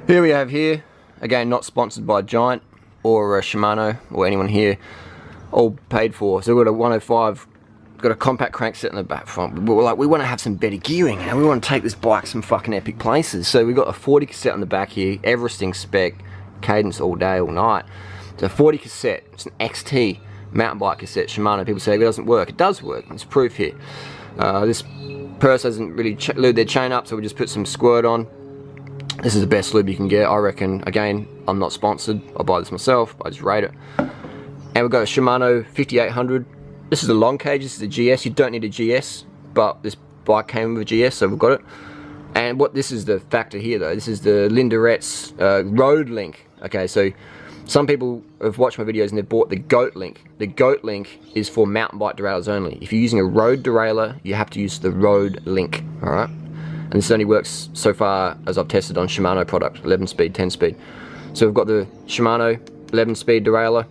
Here we have here, again not sponsored by Giant or Shimano or anyone here, all paid for. So we've got a 105, got a compact crank set in the back front. We're like, we want to have some better gearing and we want to take this bike some fucking epic places. So we've got a 40 cassette on the back here, everything spec, cadence all day, all night. It's a 40 cassette, it's an XT mountain bike cassette, Shimano. People say it doesn't work. It does work, there's proof here. This purse hasn't really lubed their chain up, so we just put some squirt on. This is the best lube you can get, I reckon. Again, I'm not sponsored, I buy this myself, I just rate it. And we've got a Shimano 5800. This is a long cage, this is a GS. You don't need a GS, but this bike came with a GS, so we've got it. And what this is the factor here though, this is the Linderet's Road Link. Okay, so some people have watched my videos and they've bought the Goat Link. The Goat Link is for mountain bike derailleurs only. If you're using a road derailleur, you have to use the Road Link, alright? And this only works so far as I've tested on Shimano product, 11 speed, 10 speed. So we've got the Shimano 11 speed derailleur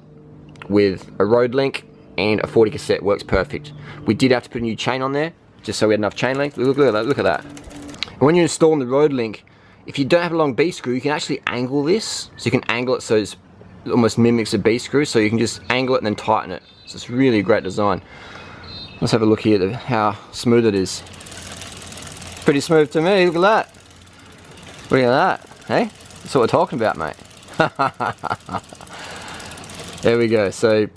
with a Road Link and a 40 cassette, works perfect. We did have to put a new chain on there, just so we had enough chain length. Look at that, look at that. And when you're installing the Road Link, if you don't have a long B screw, you can actually angle this. So you can angle it so it almost mimics a B screw, so you can just angle it and then tighten it. So it's really a great design. Let's have a look here at how smooth it is. Pretty smooth to me, look at that. Look at that, hey? That's what we're talking about, mate. There we go, so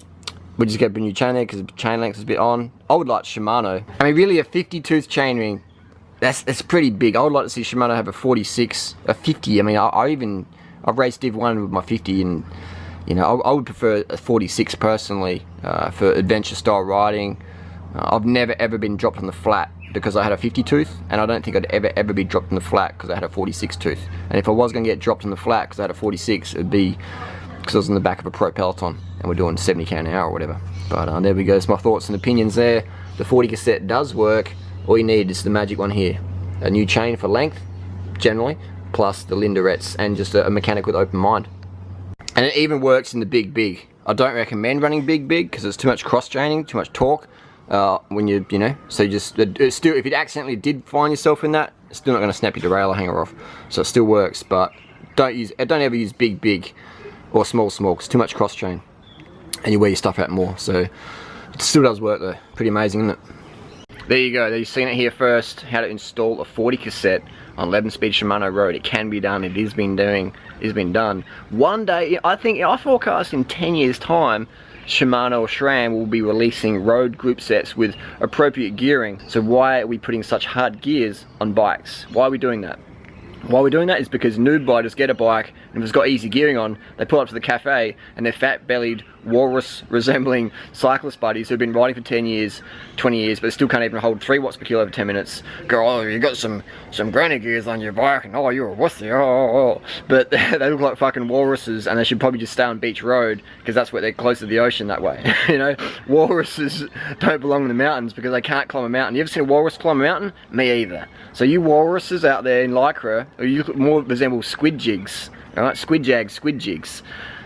we just get a new chain there because the chain length is a bit on. I would like Shimano. I mean really a 50 tooth chain ring, that's pretty big. I would like to see Shimano have a 46, a 50. I mean I've raced Div 1 with my 50 and you know, I would prefer a 46 personally for adventure style riding. I've never ever been dropped on the flat because I had a 50 tooth, and I don't think I'd ever be dropped on the flat because I had a 46 tooth. And if I was going to get dropped on the flat because I had a 46, it'd be because I was in the back of a pro peloton and we're doing 70k an hour or whatever. But there we go, it's my thoughts and opinions there. The 40 cassette does work. All you need is the magic one here. A new chain for length, generally, plus the Linderet's and just a mechanic with open mind. And it even works in the big. I don't recommend running big because it's too much cross chaining, too much torque. When you know, so you just, it's still, if you accidentally did find yourself in that, it's still not going to snap your derailleur hanger off. So it still works, but don't ever use big or small because too much cross chain and you wear your stuff out more. So it still does work though. Pretty amazing, isn't it? There you go, you've seen it here first, how to install a 40 cassette on 11 speed Shimano road. It can be done, it is been done. One day, I forecast in 10 years time, Shimano or SRAM will be releasing road group sets with appropriate gearing. So why are we putting such hard gears on bikes? Why are we doing that? Why we're doing that is because noob riders get a bike and if it's got easy gearing on, they pull up to the cafe and their fat-bellied, walrus-resembling cyclist buddies who've been riding for 10 years, 20 years, but still can't even hold 3 watts per kilo over 10 minutes, go, oh, you got some granny gears on your bike and oh, you're a wussy, oh. But they look like fucking walruses and they should probably just stay on beach road because that's where they're close to the ocean that way. You know, walruses don't belong in the mountains because they can't climb a mountain. You ever seen a walrus climb a mountain? Me either. So you walruses out there in Lycra, you more resemble squid jigs, alright? Squid jigs.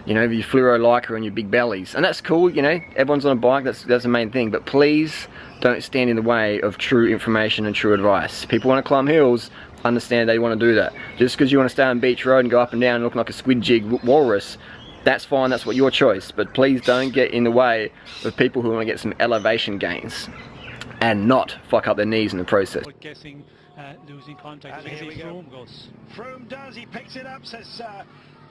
You know, your fluoro Lycra and your big bellies. And that's cool, you know, everyone's on a bike, that's the main thing. But please don't stand in the way of true information and true advice. People want to climb hills, understand they want to do that. Just because you want to stay on beach road and go up and down looking like a squid jig walrus, that's fine, that's what your choice. But please don't get in the way of people who want to get some elevation gains and not fuck up their knees in the process. Guessing losing contact. And here we go. Froome goes. Froome does, he picks it up, says,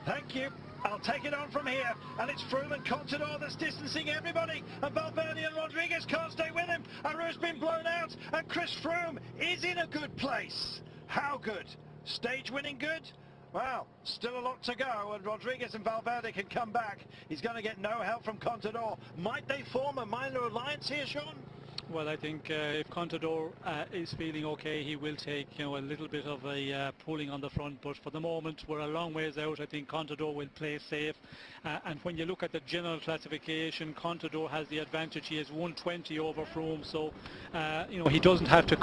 thank you, I'll take it on from here. And it's Froome and Contador that's distancing everybody. And Valverde and Rodriguez can't stay with him. Aru's been blown out. And Chris Froome is in a good place. How good? Stage winning good? Well, still a lot to go, and Rodriguez and Valverde can come back. He's going to get no help from Contador. Might they form a minor alliance here, Sean? Well, I think if Contador is feeling okay, he will take, you know, a little bit of a pulling on the front. But for the moment, we're a long ways out. I think Contador will play safe. And when you look at the general classification, Contador has the advantage. He has 120 over Froome, so you know, he doesn't have to